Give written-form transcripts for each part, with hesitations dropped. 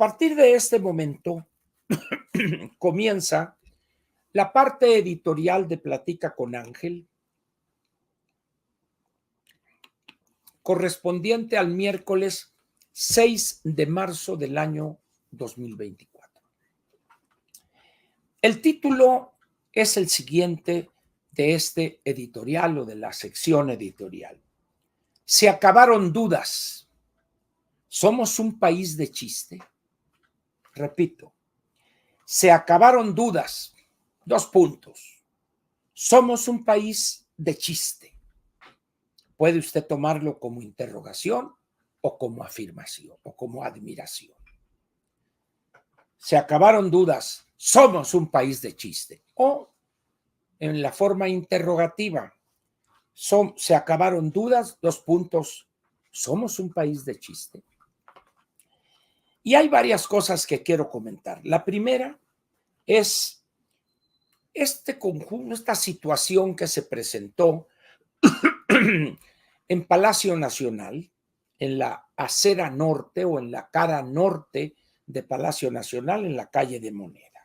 partir de este momento comienza la parte editorial de Platica con Ángel, correspondiente al miércoles 6 de marzo del año 2024. El título es el siguiente de este editorial o de la sección editorial. Se acabaron dudas. ¿Somos un país de chiste? Repito, se acabaron dudas. 2 puntos. Somos un país de chiste. Puede usted tomarlo como interrogación o como afirmación o como admiración. Se acabaron dudas. Somos un país de chiste. O en la forma interrogativa. Se acabaron dudas. 2 puntos. ¿Somos un país de chiste? Y hay varias cosas que quiero comentar. La primera es este conjunto, esta situación que se presentó en Palacio Nacional, en la acera norte o en la cara norte de Palacio Nacional, en la calle de Moneda.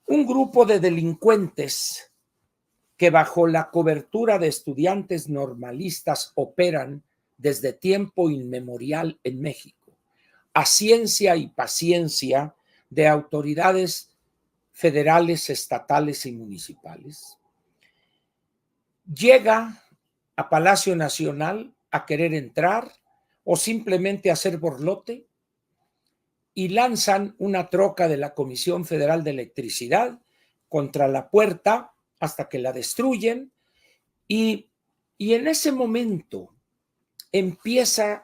Un grupo de delincuentes que bajo la cobertura de estudiantes normalistas operan desde tiempo inmemorial en México, a ciencia y paciencia de autoridades federales, estatales y municipales, llega a Palacio Nacional a querer entrar o simplemente hacer borlote y lanzan una troca de la Comisión Federal de Electricidad contra la puerta hasta que la destruyen y en ese momento empieza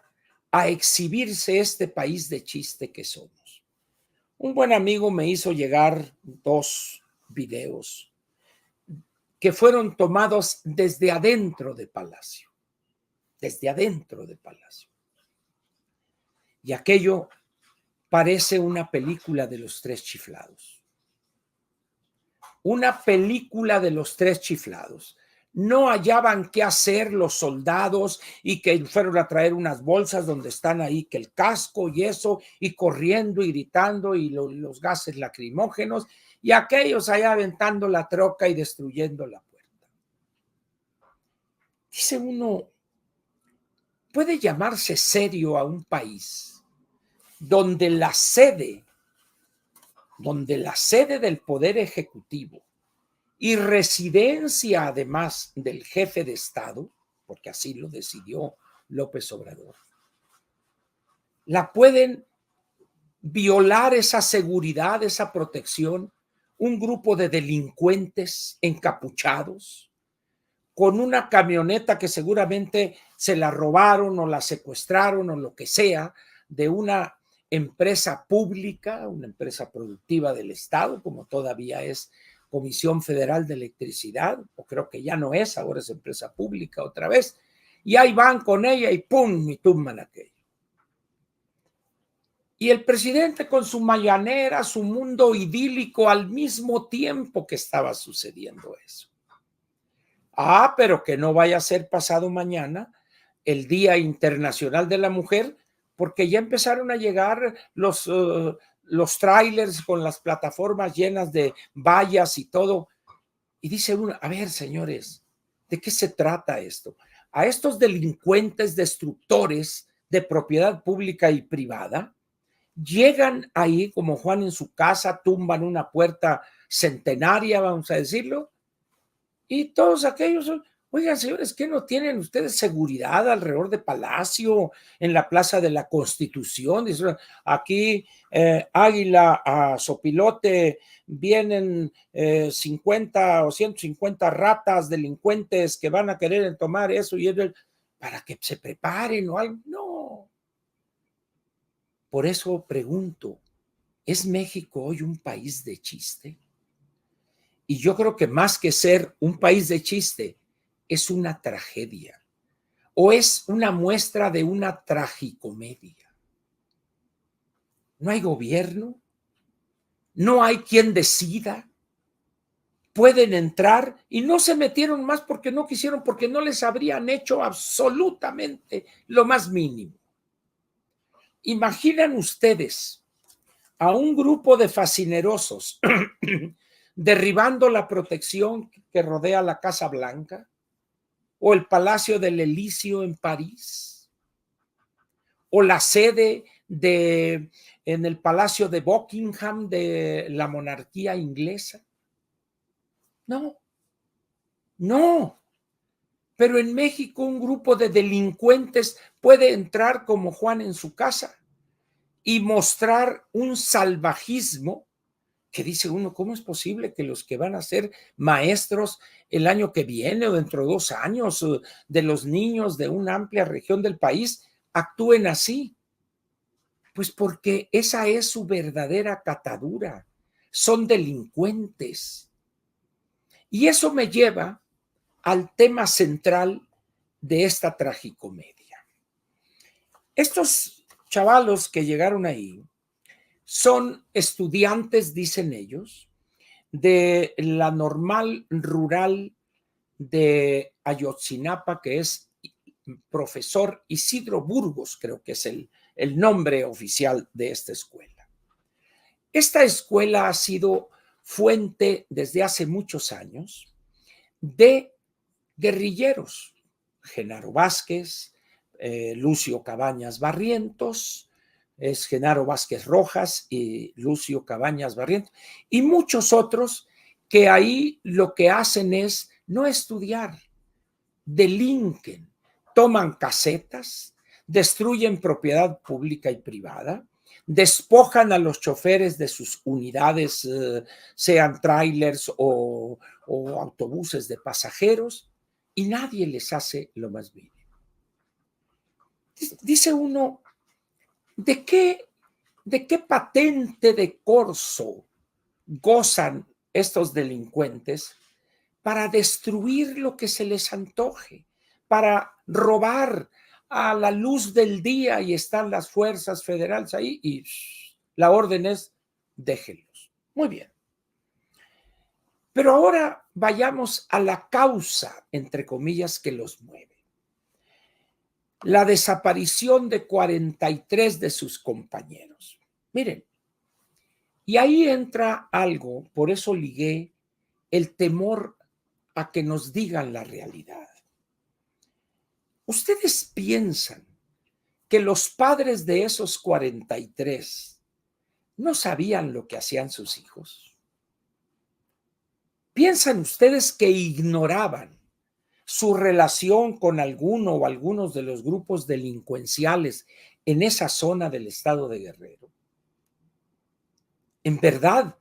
a exhibirse este país de chiste que somos. Un buen amigo me hizo llegar 2 videos que fueron tomados desde adentro de Palacio. Desde adentro de Palacio. Y aquello parece una película de los 3 chiflados. Una película de los 3 chiflados. No hallaban qué hacer los soldados y que fueron a traer unas bolsas donde están ahí, que el casco y eso, y corriendo y gritando y los gases lacrimógenos, y aquellos allá aventando la troca y destruyendo la puerta. Dice uno, ¿puede llamarse serio a un país donde la sede del Poder Ejecutivo y residencia además del jefe de Estado, porque así lo decidió López Obrador, la pueden violar esa seguridad, esa protección, un grupo de delincuentes encapuchados con una camioneta que seguramente se la robaron o la secuestraron o lo que sea de una empresa pública, una empresa productiva del Estado, como todavía es Comisión Federal de Electricidad, o creo que ya no es, ahora es empresa pública otra vez, y ahí van con ella y ¡pum! Y tumban aquello. Y el presidente con su mañanera, su mundo idílico al mismo tiempo que estaba sucediendo eso. Pero que no vaya a ser pasado mañana el Día Internacional de la Mujer, porque ya empezaron a llegar los trailers con las plataformas llenas de vallas y todo. Y dice uno, a ver, señores, ¿de qué se trata esto? A estos delincuentes destructores de propiedad pública y privada, llegan ahí como Juan en su casa, tumban una puerta centenaria, vamos a decirlo, y todos aquellos, oigan, señores, ¿qué no tienen ustedes seguridad alrededor de Palacio, en la Plaza de la Constitución? Dicen, aquí, Águila a Sopilote, vienen 50 o 150 ratas delincuentes que van a querer tomar eso y eso, para que se preparen o algo. No. Por eso pregunto, ¿es México hoy un país de chiste? Y yo creo que más que ser un país de chiste, es una tragedia o es una muestra de una tragicomedia. No hay gobierno, no hay quien decida, pueden entrar y no se metieron más porque no quisieron, porque no les habrían hecho absolutamente lo más mínimo. ¿Imaginan ustedes a un grupo de fascinerosos derribando la protección que rodea la Casa Blanca o el Palacio del Elíseo en París o la sede en el Palacio de Buckingham de la monarquía inglesa? No, no. Pero en México un grupo de delincuentes puede entrar como Juan en su casa y mostrar un salvajismo que dice uno, ¿cómo es posible que los que van a ser maestros el año que viene o dentro de 2 años de los niños de una amplia región del país actúen así? Pues porque esa es su verdadera catadura. Son delincuentes. Y eso me lleva al tema central de esta tragicomedia. Estos chavalos que llegaron ahí son estudiantes, dicen ellos, de la normal rural de Ayotzinapa, que es profesor Isidro Burgos, creo que es el nombre oficial de esta escuela. Esta escuela ha sido fuente desde hace muchos años de guerrilleros, Genaro Vázquez, Lucio Cabañas Barrientos, es Genaro Vázquez Rojas y Lucio Cabañas Barrientos, y muchos otros que ahí lo que hacen es no estudiar, delinquen, toman casetas, destruyen propiedad pública y privada, despojan a los choferes de sus unidades, sean trailers o autobuses de pasajeros, y nadie les hace lo más mínimo. Dice uno, ¿de qué patente de corso gozan estos delincuentes para destruir lo que se les antoje, para robar a la luz del día y están las fuerzas federales ahí y la orden es déjenlos? Muy bien. Pero ahora vayamos a la causa, entre comillas, que los mueve. La desaparición de 43 de sus compañeros. Miren, y ahí entra algo, por eso ligué el temor a que nos digan la realidad. ¿Ustedes piensan que los padres de esos 43 no sabían lo que hacían sus hijos? ¿Piensan ustedes que ignoraban su relación con alguno o algunos de los grupos delincuenciales en esa zona del estado de Guerrero? En verdad,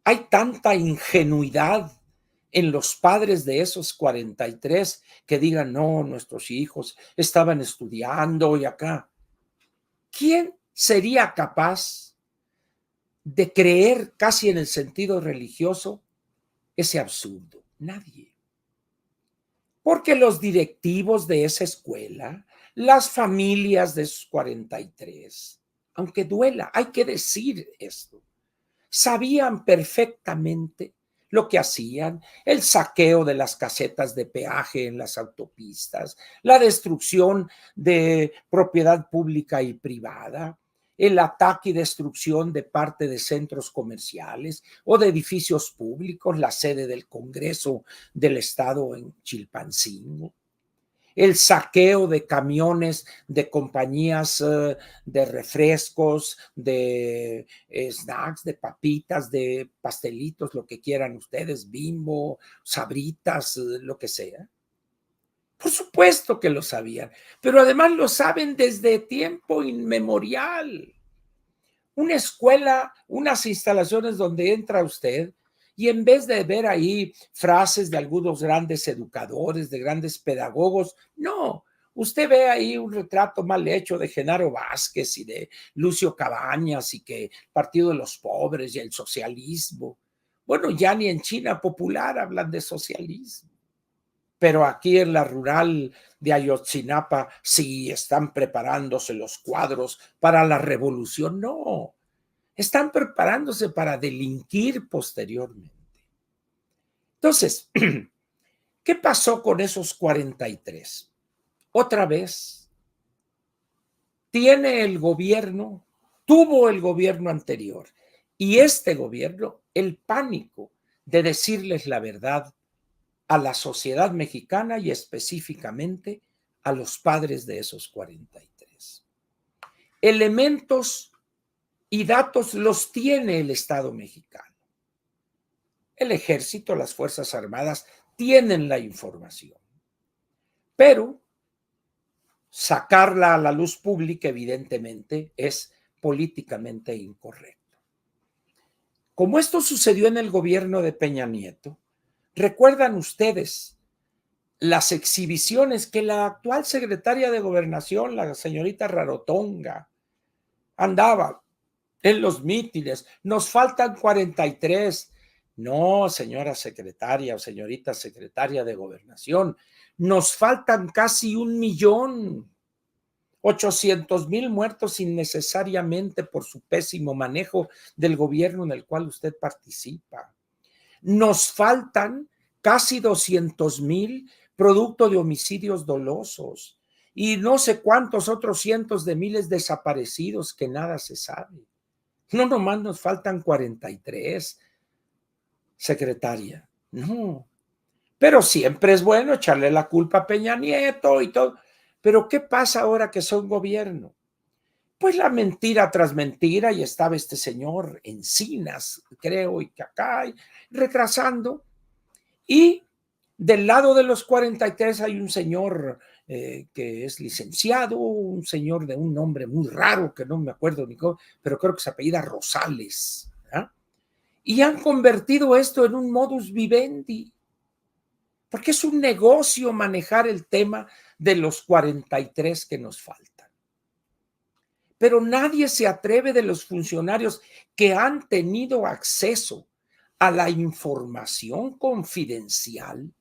hay tanta ingenuidad en los padres de esos 43 que digan, no, nuestros hijos estaban estudiando y acá. ¿Quién sería capaz de creer casi en el sentido religioso ese absurdo? Nadie. Porque los directivos de esa escuela, las familias de esos 43, aunque duela, hay que decir esto, sabían perfectamente lo que hacían, el saqueo de las casetas de peaje en las autopistas, la destrucción de propiedad pública y privada, el ataque y destrucción de parte de centros comerciales o de edificios públicos, la sede del Congreso del Estado en Chilpancingo, el saqueo de camiones de compañías de refrescos, de snacks, de papitas, de pastelitos, lo que quieran ustedes, Bimbo, Sabritas, lo que sea. Por supuesto que lo sabían, pero además lo saben desde tiempo inmemorial. Una escuela, unas instalaciones donde entra usted y en vez de ver ahí frases de algunos grandes educadores, de grandes pedagogos, no, usted ve ahí un retrato mal hecho de Genaro Vázquez y de Lucio Cabañas y que Partido de los Pobres y el socialismo. Bueno, ya ni en China popular hablan de socialismo. Pero aquí en la rural de Ayotzinapa sí están preparándose los cuadros para la revolución. No, están preparándose para delinquir posteriormente. Entonces, ¿qué pasó con esos 43? Otra vez, tiene el gobierno, tuvo el gobierno anterior y este gobierno el pánico de decirles la verdad a la sociedad mexicana y específicamente a los padres de esos 43. Elementos y datos los tiene el Estado mexicano. El ejército, las Fuerzas Armadas tienen la información, pero sacarla a la luz pública evidentemente es políticamente incorrecto. Como esto sucedió en el gobierno de Peña Nieto, ¿recuerdan ustedes las exhibiciones que la actual secretaria de Gobernación, la señorita Rarotonga, andaba en los mítines? Nos faltan 43. No, señora secretaria o señorita secretaria de Gobernación, nos faltan casi 1,800,000 muertos innecesariamente por su pésimo manejo del gobierno en el cual usted participa. Nos faltan casi 200,000 producto de homicidios dolosos y no sé cuántos otros cientos de miles desaparecidos que nada se sabe. No nomás nos faltan 43, secretaria, no. Pero siempre es bueno echarle la culpa a Peña Nieto y todo. Pero ¿qué pasa ahora que son gobierno? Pues la mentira tras mentira, y estaba este señor Encinas, creo, y que acá, retrasando. Y del lado de los 43 hay un señor que es licenciado, un señor de un nombre muy raro que no me acuerdo ni cómo, pero creo que se apellida Rosales. ¿Ah? Y han convertido esto en un modus vivendi, porque es un negocio manejar el tema de los 43 que nos faltan. Pero nadie se atreve de los funcionarios que han tenido acceso a la información confidencial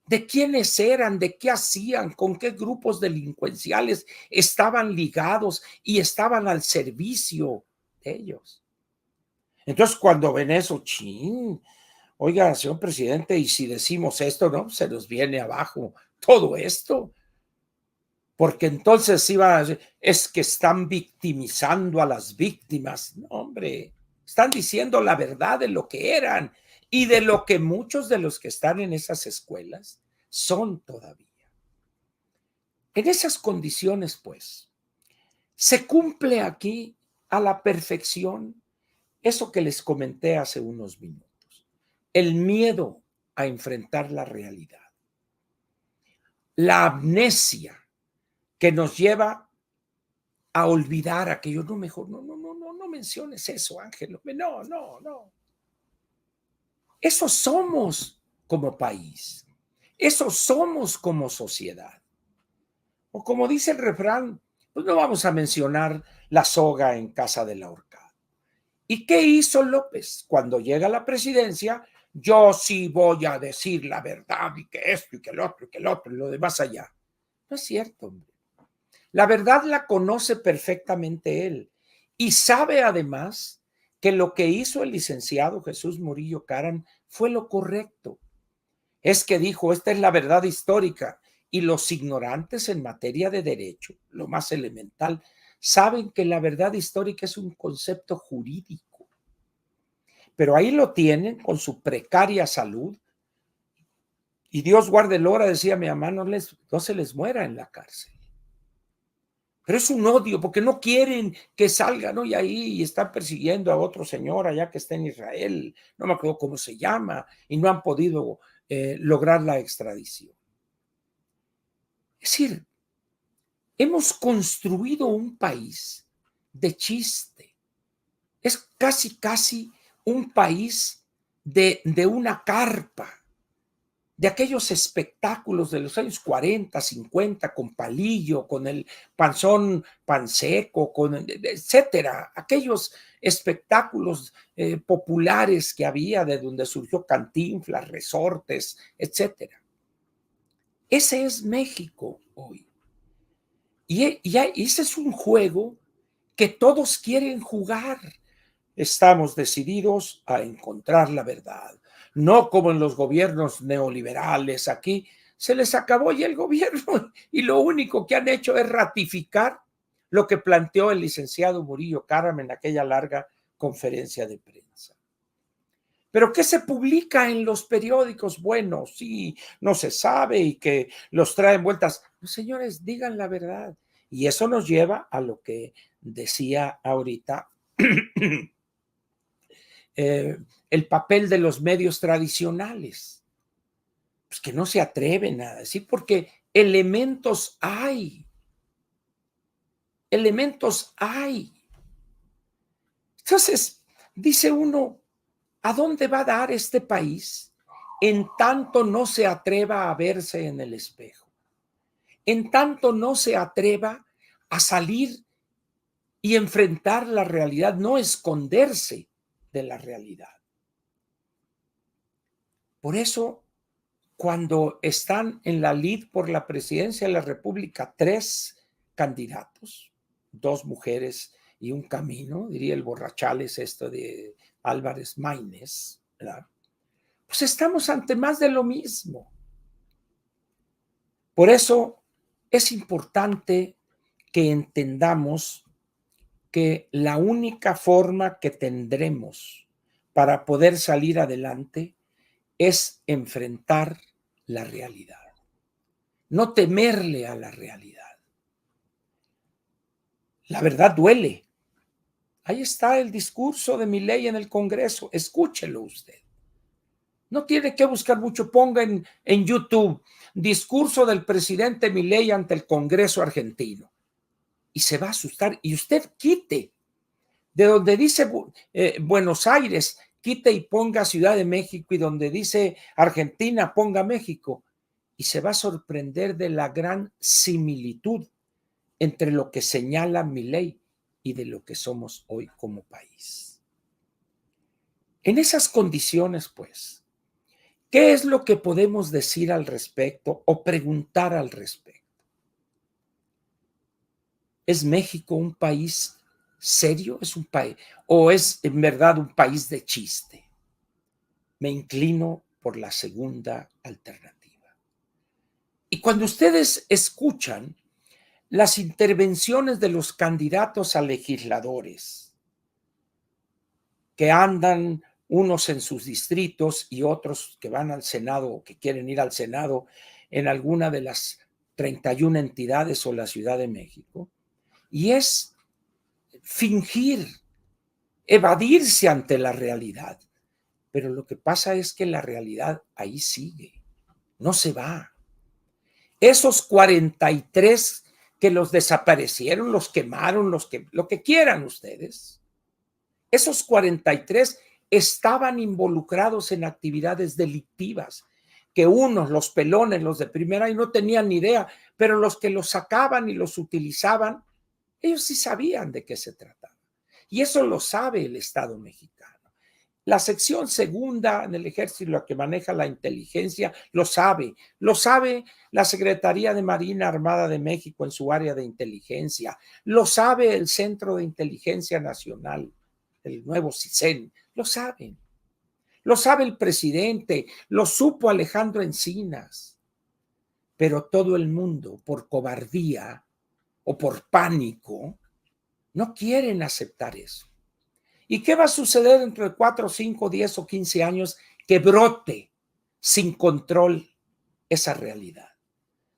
de quiénes eran, de qué hacían, con qué grupos delincuenciales estaban ligados y estaban al servicio de ellos. Entonces, cuando ven eso, chin, oiga, señor presidente, y si decimos esto, ¿no? Se nos viene abajo todo esto. Porque entonces iban a decir, es que están victimizando a las víctimas. No, hombre, están diciendo la verdad de lo que eran y de lo que muchos de los que están en esas escuelas son todavía. En esas condiciones, pues, se cumple aquí a la perfección eso que les comenté hace unos minutos, el miedo a enfrentar la realidad, la amnesia que nos lleva a olvidar aquello. No, mejor, no menciones eso, Ángel. No. Eso somos como país. Eso somos como sociedad. O como dice el refrán, pues no vamos a mencionar la soga en casa del ahorcado. ¿Y qué hizo López? Cuando llega a la presidencia, yo sí voy a decir la verdad y que esto y que el otro y que el otro y lo demás allá. No es cierto, hombre. La verdad la conoce perfectamente él y sabe además que lo que hizo el licenciado Jesús Murillo Caram fue lo correcto. Es que dijo, esta es la verdad histórica y los ignorantes en materia de derecho, lo más elemental, saben que la verdad histórica es un concepto jurídico. Pero ahí lo tienen con su precaria salud y Dios guarde el hora, decía mi mamá, no se les muera en la cárcel. Pero es un odio porque no quieren que salgan hoy ahí y están persiguiendo a otro señor allá que está en Israel, no me acuerdo cómo se llama, y no han podido lograr la extradición. Es decir, hemos construido un país de chiste. Es casi un país de una carpa, de aquellos espectáculos de los años 40, 50, con palillo, con el panzón panseco, etcétera, aquellos espectáculos populares que había de donde surgió Cantinflas, Resortes, etcétera. Ese es México hoy. Y ese es un juego que todos quieren jugar. Estamos decididos a encontrar la verdad. No como en los gobiernos neoliberales. Aquí se les acabó ya el gobierno y lo único que han hecho es ratificar lo que planteó el licenciado Murillo Karam en aquella larga conferencia de prensa. ¿Pero qué se publica en los periódicos? Bueno, sí, no se sabe y que los traen vueltas. Los señores, digan la verdad. Y eso nos lleva a lo que decía ahorita el papel de los medios tradicionales. Pues que no se atreven a decir, porque elementos hay. Elementos hay. Entonces, dice uno, ¿a dónde va a dar este país en tanto no se atreva a verse en el espejo? En tanto no se atreva a salir y enfrentar la realidad, no esconderse de la realidad. Por eso, cuando están en la lid por la presidencia de la República 3 candidatos, 2 mujeres y un camino, diría el Borrachales esto de Álvarez Maínez, ¿verdad? Pues estamos ante más de lo mismo. Por eso es importante que entendamos que la única forma que tendremos para poder salir adelante es enfrentar la realidad, no temerle a la realidad. La verdad duele. Ahí está el discurso de Milei en el Congreso, escúchelo usted. No tiene que buscar mucho, ponga en YouTube discurso del presidente Milei ante el Congreso argentino y se va a asustar. Y usted quite de donde dice Buenos Aires, quite y ponga Ciudad de México, y donde dice Argentina, ponga México, y se va a sorprender de la gran similitud entre lo que señala Milei y de lo que somos hoy como país. En esas condiciones, pues, ¿qué es lo que podemos decir al respecto o preguntar al respecto? ¿Es México un país serio? ¿Es un país o es en verdad un país de chiste? Me inclino por la segunda alternativa. Y cuando ustedes escuchan las intervenciones de los candidatos a legisladores que andan unos en sus distritos y otros que van al Senado o que quieren ir al Senado en alguna de las 31 entidades o la Ciudad de México, y es fingir, evadirse ante la realidad. Pero lo que pasa es que la realidad ahí sigue, no se va. Esos 43 que los desaparecieron, los quemaron, lo que quieran ustedes, esos 43 estaban involucrados en actividades delictivas, que unos, los pelones, los de primera, y no tenían ni idea, pero los que los sacaban y los utilizaban, ellos sí sabían de qué se trataba. Y eso lo sabe el Estado mexicano. La sección segunda en el ejército, la que maneja la inteligencia, lo sabe la Secretaría de Marina Armada de México en su área de inteligencia, lo sabe el Centro de Inteligencia Nacional, el nuevo CISEN, lo saben. Lo sabe el presidente, lo supo Alejandro Encinas, pero todo el mundo, por cobardía o por pánico, no quieren aceptar eso. ¿Y qué va a suceder dentro de 4, 5, 10 o 15 años? Que brote sin control esa realidad.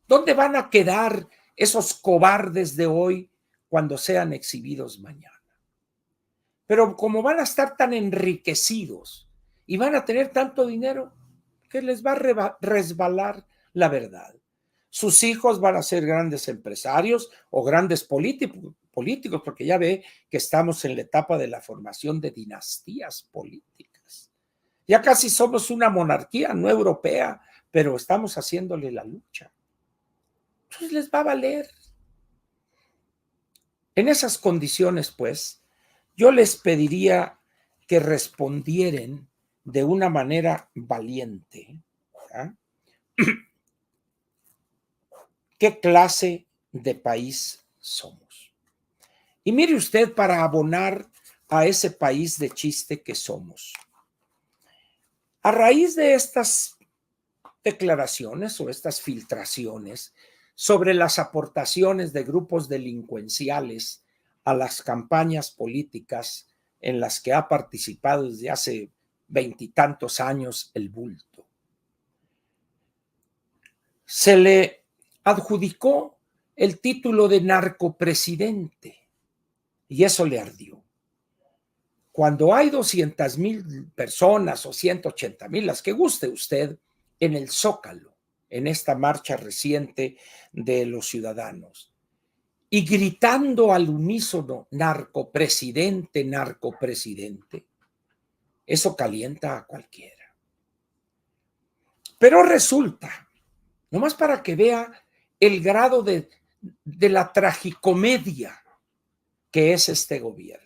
¿Dónde van a quedar esos cobardes de hoy cuando sean exhibidos mañana? Pero como van a estar tan enriquecidos y van a tener tanto dinero, que les va a resbalar la verdad. Sus hijos van a ser grandes empresarios o grandes políticos, porque ya ve que estamos en la etapa de la formación de dinastías políticas. Ya casi somos una monarquía no europea, pero estamos haciéndole la lucha. Entonces les va a valer. En esas condiciones, pues, yo les pediría que respondieran de una manera valiente, ¿verdad? ¿Qué clase de país somos? Y mire usted, para abonar a ese país de chiste que somos, a raíz de estas declaraciones o estas filtraciones, sobre las aportaciones de grupos delincuenciales a las campañas políticas en las que ha participado desde hace veintitantos años el bulto. Se le adjudicó el título de narcopresidente y eso le ardió. Cuando hay 200,000 personas o 180,000, las que guste usted, en el Zócalo, en esta marcha reciente de los ciudadanos, y gritando al unísono, narcopresidente, narcopresidente, eso calienta a cualquiera. Pero resulta, nomás para que vea el grado de la tragicomedia que es este gobierno.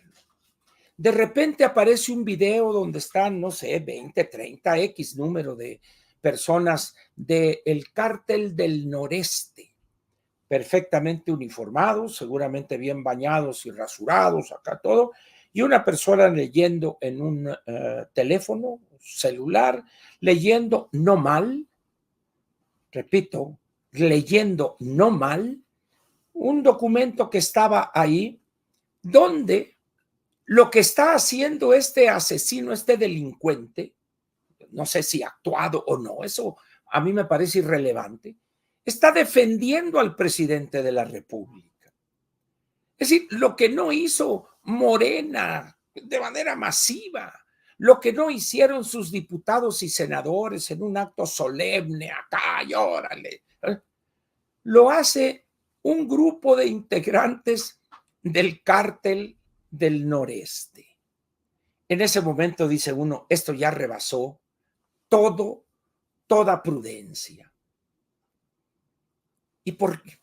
De repente aparece un video donde están, no sé, 20, 30, X número de personas del cártel del noreste, perfectamente uniformados, seguramente bien bañados y rasurados, acá todo, y una persona leyendo en un teléfono celular, leyendo no mal, repito, leyendo no mal, un documento que estaba ahí, donde lo que está haciendo este asesino, este delincuente, no sé si actuado o no, eso a mí me parece irrelevante, está defendiendo al presidente de la República. Es decir, lo que no hizo Morena de manera masiva, lo que no hicieron sus diputados y senadores en un acto solemne acá y órale, lo hace un grupo de integrantes del cártel del noreste. En ese momento dice uno, esto ya rebasó toda prudencia. ¿Y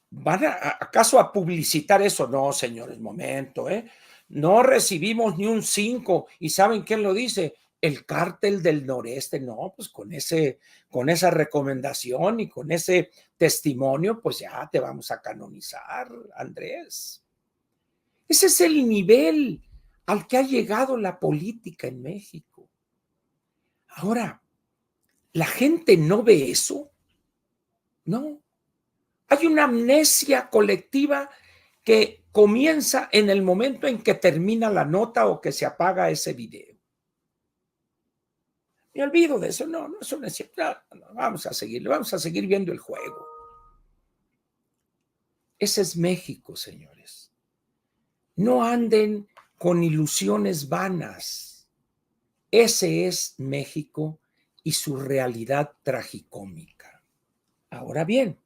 van acaso a publicitar eso? No, señores, momento, no recibimos ni un 5. ¿Y saben quién lo dice? El cártel del noreste. No, pues con esa recomendación y con ese testimonio, pues ya te vamos a canonizar, Andrés. Ese es el nivel al que ha llegado la política en México. Ahora, ¿la gente no ve eso? No. Hay una amnesia colectiva que comienza en el momento en que termina la nota o que se apaga ese video. Me olvido de eso. No, eso no es cierto. No, vamos a seguir viendo el juego. Ese es México, señores. No anden con ilusiones vanas. Ese es México y su realidad tragicómica. Ahora bien,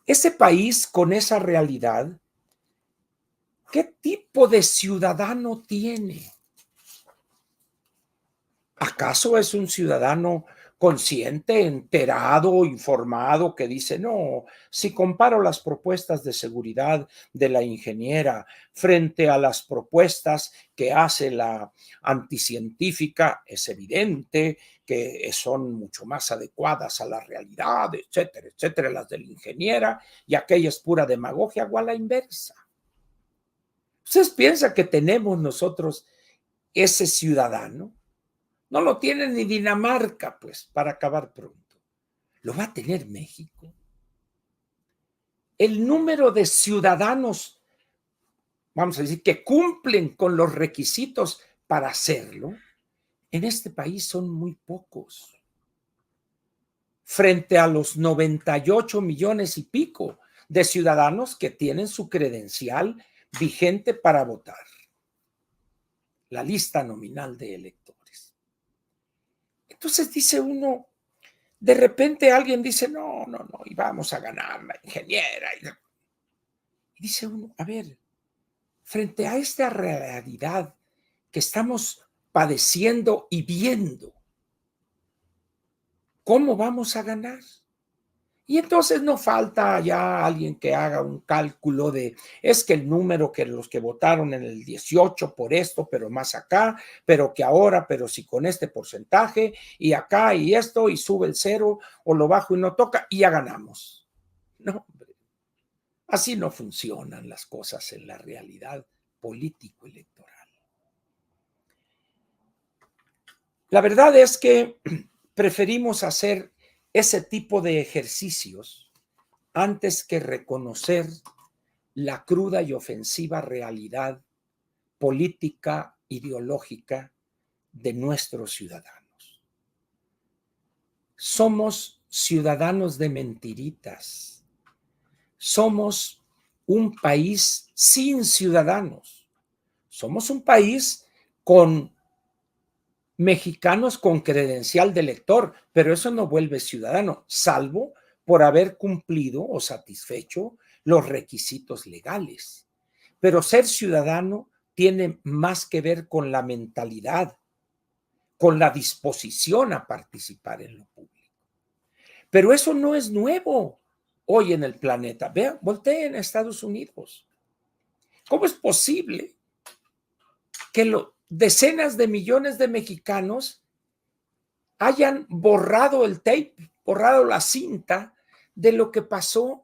ese país con esa realidad, ¿qué tipo de ciudadano tiene? ¿Acaso es un ciudadano consciente, enterado, informado, que dice, no, si comparo las propuestas de seguridad de la ingeniera frente a las propuestas que hace la anticientífica, es evidente que son mucho más adecuadas a la realidad, etcétera, etcétera, las de la ingeniera, y aquella es pura demagogia, o a la inversa? ¿Ustedes piensan que tenemos nosotros ese ciudadano? No lo tiene ni Dinamarca, pues, para acabar pronto. ¿Lo va a tener México? El número de ciudadanos, vamos a decir, que cumplen con los requisitos para hacerlo, en este país son muy pocos. Frente a los 98 millones y pico de ciudadanos que tienen su credencial vigente para votar. La lista nominal de electores. Entonces dice uno, de repente alguien dice, no, y vamos a ganar la ingeniera. Y dice uno, a ver, frente a esta realidad que estamos padeciendo y viendo, ¿cómo vamos a ganar? Y entonces no falta ya alguien que haga un cálculo de, es que el número que los que votaron en el 18 por esto, pero más acá, pero que ahora, pero si con este porcentaje, y acá y esto, y sube el 0 o lo bajo y no toca, y ya ganamos. No, hombre, así no funcionan las cosas en la realidad político-electoral. La verdad es que preferimos hacer ese tipo de ejercicios antes que reconocer la cruda y ofensiva realidad política, ideológica de nuestros ciudadanos. Somos ciudadanos de mentiritas. Somos un país sin ciudadanos. Somos un país con mexicanos con credencial de elector, pero eso no vuelve ciudadano, salvo por haber cumplido o satisfecho los requisitos legales. Pero ser ciudadano tiene más que ver con la mentalidad, con la disposición a participar en lo público. Pero eso no es nuevo hoy en el planeta. Vean, volteen a Estados Unidos. ¿Cómo es posible que decenas de millones de mexicanos hayan borrado el tape, borrado la cinta de lo que pasó,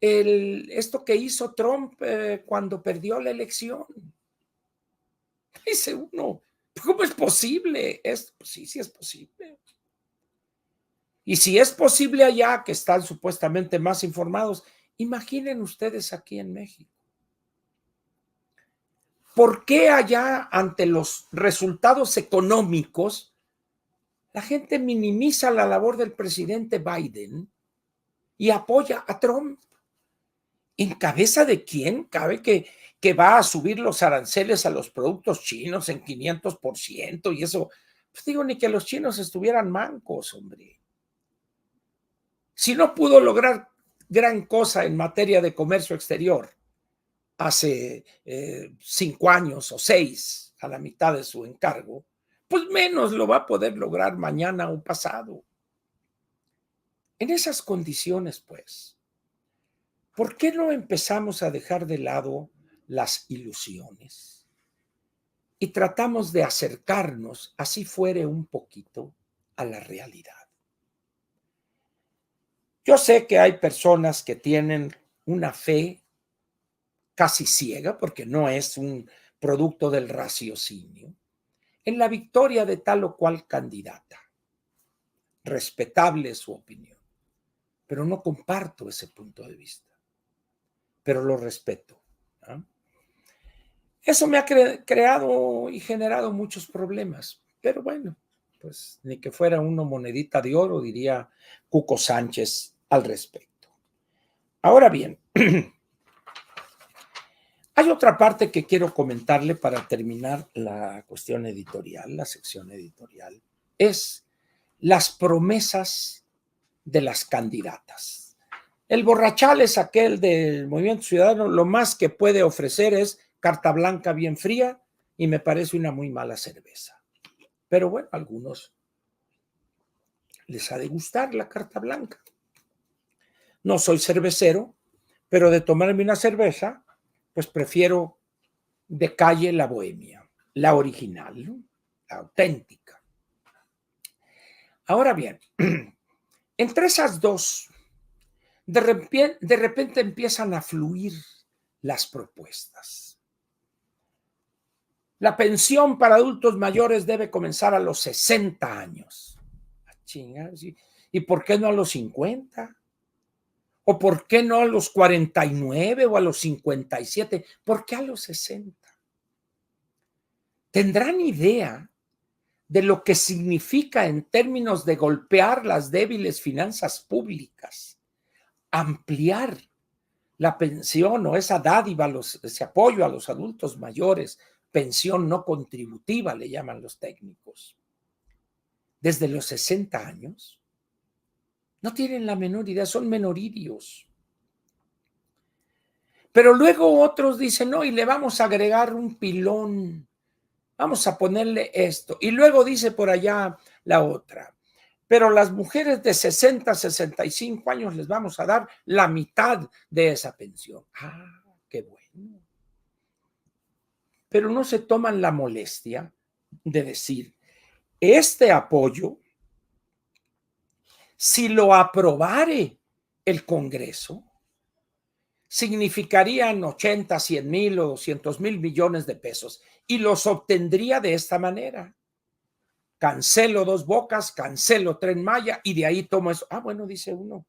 esto que hizo Trump cuando perdió la elección? Dice uno, ¿cómo es posible esto? Pues sí, sí es posible. Y si es posible allá, que están supuestamente más informados, imaginen ustedes aquí en México. ¿Por qué allá, ante los resultados económicos, la gente minimiza la labor del presidente Biden y apoya a Trump? ¿En cabeza de quién cabe que va a subir los aranceles a los productos chinos en 500% y eso? Pues digo, ni que los chinos estuvieran mancos, hombre. Si no pudo lograr gran cosa en materia de comercio exterior hace 5 años o 6, a la mitad de su encargo, pues menos lo va a poder lograr mañana o pasado. En esas condiciones, pues, ¿por qué no empezamos a dejar de lado las ilusiones y tratamos de acercarnos, así fuere un poquito, a la realidad? Yo sé que hay personas que tienen una fe casi ciega, porque no es un producto del raciocinio, en la victoria de tal o cual candidata. Respetable su opinión, pero no comparto ese punto de vista, pero lo respeto, ¿no? Eso me ha creado y generado muchos problemas, pero bueno, pues ni que fuera uno monedita de oro, diría Cuco Sánchez al respecto. Ahora bien, hay otra parte que quiero comentarle para terminar la cuestión editorial, la sección editorial, es las promesas de las candidatas. El borrachal es aquel del Movimiento Ciudadano, lo más que puede ofrecer es carta blanca bien fría y me parece una muy mala cerveza. Pero bueno, a algunos les ha de gustar la carta blanca. No soy cervecero, pero de tomarme una cerveza, pues prefiero de calle la bohemia, la original, ¿no? La auténtica. Ahora bien, entre esas dos, de repente empiezan a fluir las propuestas. La pensión para adultos mayores debe comenzar a los 60 años. ¿Y por qué no a los 50? ¿O por qué no a los 49 o a los 57? ¿Por qué a los 60? ¿Tendrán idea de lo que significa en términos de golpear las débiles finanzas públicas, ampliar la pensión o esa dádiva, ese apoyo a los adultos mayores, pensión no contributiva, le llaman los técnicos, desde los 60 años? No tienen la menor idea, son menoridios. Pero luego otros dicen, no, y le vamos a agregar un pilón, vamos a ponerle esto. Y luego dice por allá la otra, pero las mujeres de 60 a 65 años les vamos a dar la mitad de esa pensión. Ah, qué bueno. Pero no se toman la molestia de decir, este apoyo, si lo aprobare el Congreso, significarían 80, 100 mil o 200 mil millones de pesos y los obtendría de esta manera. Cancelo Dos Bocas, cancelo Tren Maya y de ahí tomo eso. Ah, bueno, dice uno,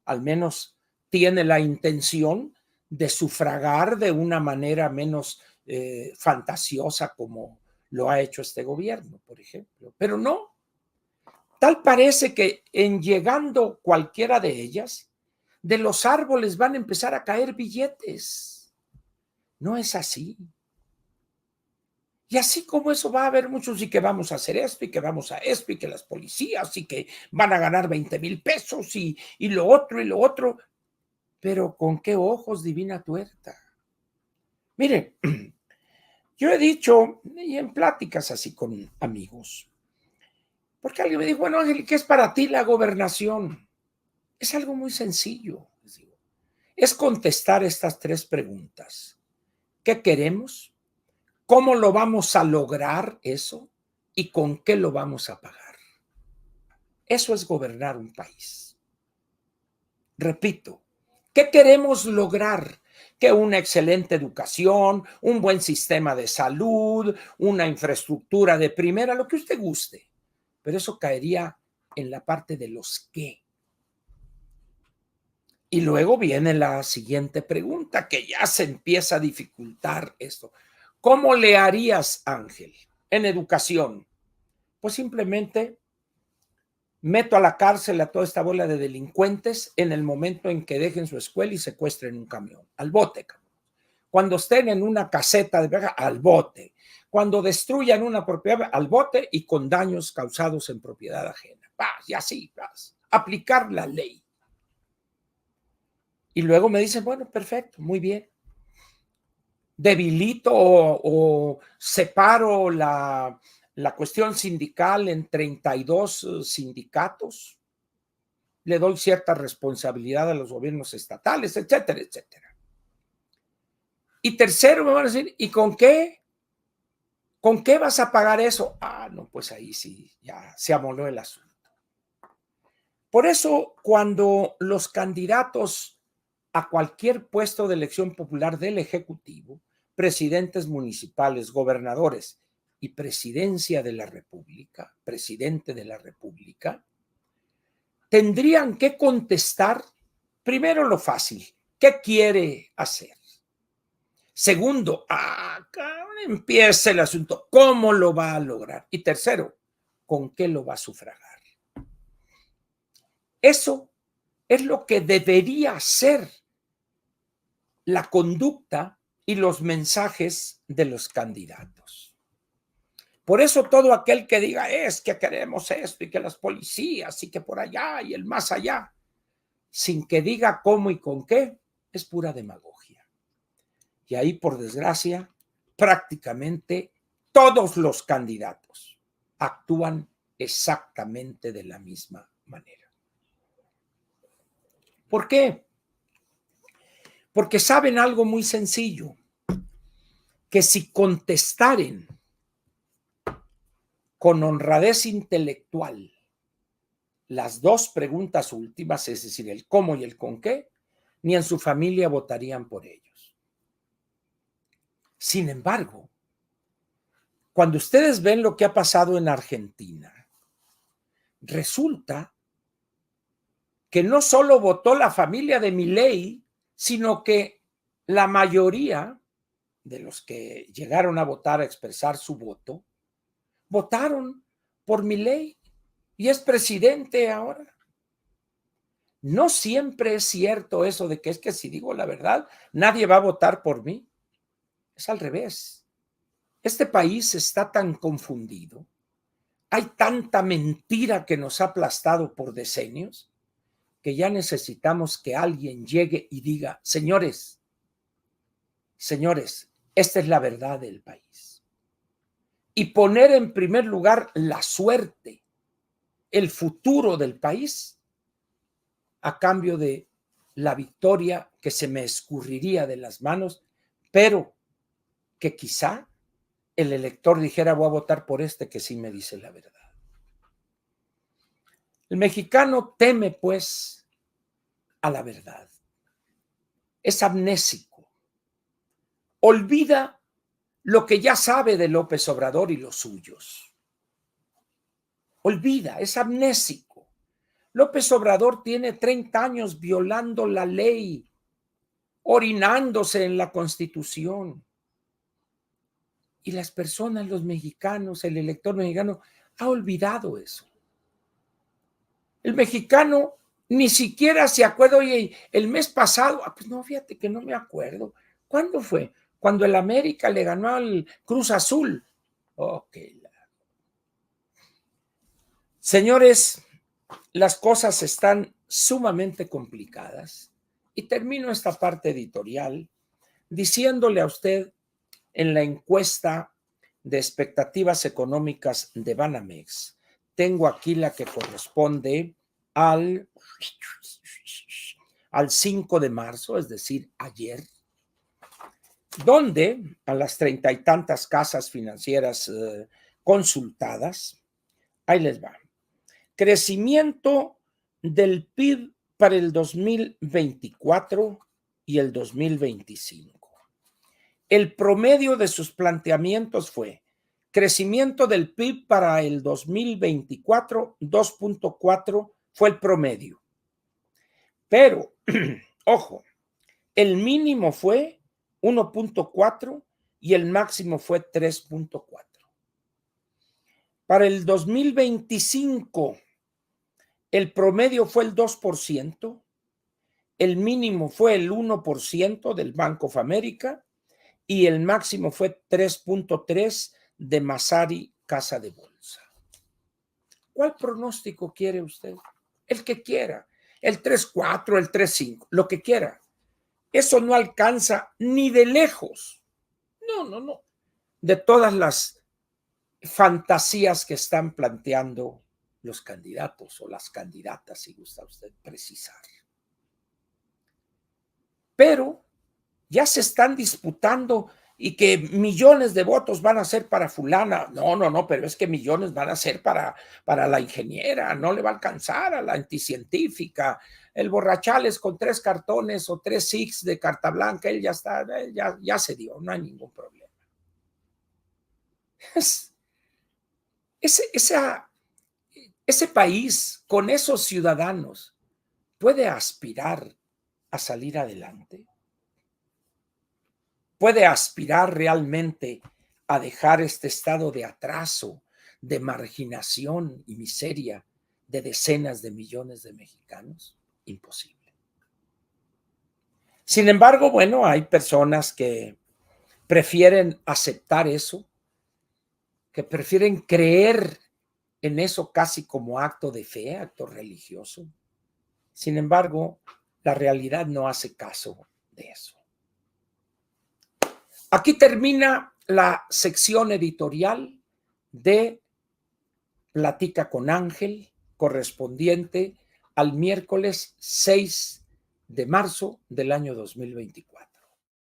al menos tiene la intención de sufragar de una manera menos fantasiosa como lo ha hecho este gobierno, por ejemplo. Pero no, tal parece que en llegando cualquiera de ellas, de los árboles van a empezar a caer billetes. No es así. Y así como eso va a haber muchos y que vamos a hacer esto y que vamos a esto y que las policías y que van a ganar 20,000 pesos y lo otro y lo otro. Pero ¿con qué ojos, divina tuerta? Mire, yo he dicho, y en pláticas así con amigos, porque alguien me dijo, bueno, Ángel, ¿qué es para ti la gobernación? Es algo muy sencillo. Es contestar estas 3 preguntas. ¿Qué queremos? ¿Cómo lo vamos a lograr eso? ¿Y con qué lo vamos a pagar? Eso es gobernar un país. Repito, ¿qué queremos lograr? Que una excelente educación, un buen sistema de salud, una infraestructura de primera, lo que usted guste. Pero eso caería en la parte de los qué. Y luego viene la siguiente pregunta, que ya se empieza a dificultar esto. ¿Cómo le harías, Ángel, en educación? Pues simplemente meto a la cárcel a toda esta bola de delincuentes en el momento en que dejen su escuela y secuestren un camión. Al bote. Cuando estén en una caseta de viaje, al bote. Cuando destruyan una propiedad, al bote y con daños causados en propiedad ajena. Y así, aplicar la ley. Y luego me dicen, bueno, perfecto, muy bien. Debilito o separo la cuestión sindical en 32 sindicatos. Le doy cierta responsabilidad a los gobiernos estatales, etcétera, etcétera. Y tercero, me van a decir, ¿y con qué? ¿Con qué vas a pagar eso? No, pues ahí sí, ya se amoló el asunto. Por eso, cuando los candidatos a cualquier puesto de elección popular del Ejecutivo, presidentes municipales, gobernadores y presidencia de la República, presidente de la República, tendrían que contestar primero lo fácil, ¿qué quiere hacer? Segundo, empieza el asunto, ¿cómo lo va a lograr? Y tercero, ¿con qué lo va a sufragar? Eso es lo que debería ser la conducta y los mensajes de los candidatos. Por eso todo aquel que diga es que queremos esto y que las policías y que por allá y el más allá, sin que diga cómo y con qué, es pura demagogia. Y ahí, por desgracia, prácticamente todos los candidatos actúan exactamente de la misma manera. ¿Por qué? Porque saben algo muy sencillo, que si contestaren con honradez intelectual las 2 preguntas últimas, es decir, el cómo y el con qué, ni en su familia votarían por ellos. Sin embargo, cuando ustedes ven lo que ha pasado en Argentina, resulta que no solo votó la familia de Milei, sino que la mayoría de los que llegaron a votar, a expresar su voto, votaron por Milei y es presidente ahora. No siempre es cierto eso de que es que si digo la verdad, nadie va a votar por mí. Es al revés. Este país está tan confundido, hay tanta mentira que nos ha aplastado por decenios, que ya necesitamos que alguien llegue y diga, señores, esta es la verdad del país. Y poner en primer lugar la suerte, el futuro del país, a cambio de la victoria que se me escurriría de las manos, pero que quizá el elector dijera, voy a votar por este que sí me dice la verdad. El mexicano teme, pues, a la verdad. Es amnésico. Olvida lo que ya sabe de López Obrador y los suyos. Olvida, es amnésico. López Obrador tiene 30 años violando la ley, orinándose en la Constitución. Y las personas, los mexicanos, el elector mexicano, ha olvidado eso. El mexicano ni siquiera se acuerda, oye, el mes pasado, pues no, fíjate que no me acuerdo. ¿Cuándo fue? Cuando el América le ganó al Cruz Azul. Ok. Señores, las cosas están sumamente complicadas y termino esta parte editorial diciéndole a usted en la encuesta de expectativas económicas de Banamex, tengo aquí la que corresponde al 5 de marzo, es decir, ayer, donde a las 30 y tantas casas financieras consultadas, ahí les va. Crecimiento del PIB para el 2024 y el 2025. El promedio de sus planteamientos fue crecimiento del PIB para el 2024, 2.4 fue el promedio. Pero, ojo, el mínimo fue 1.4 y el máximo fue 3.4. Para el 2025, el promedio fue el 2%, el mínimo fue el 1% del Bank of America y el máximo fue 3.3 de Masari Casa de Bolsa. ¿Cuál pronóstico quiere usted? El que quiera, el 3.4, el 3.5, lo que quiera. Eso no alcanza ni de lejos. No. De todas las fantasías que están planteando los candidatos o las candidatas, si gusta usted precisar. Pero ya se están disputando y que millones de votos van a ser para fulana. No, pero es que millones van a ser para la ingeniera, no le va a alcanzar a la anticientífica. El Borrachales con 3 cartones o 3 SIX de carta blanca, él ya está, ya se dio, no hay ningún problema. Ese país con esos ciudadanos puede aspirar a salir adelante. Puede aspirar realmente a dejar este estado de atraso, de marginación y miseria de decenas de millones de mexicanos. Imposible. Sin embargo, bueno, hay personas que prefieren aceptar eso, que prefieren creer en eso casi como acto de fe, acto religioso. Sin embargo, la realidad no hace caso de eso. Aquí termina la sección editorial de Platica con Ángel, correspondiente al miércoles 6 de marzo del año 2024.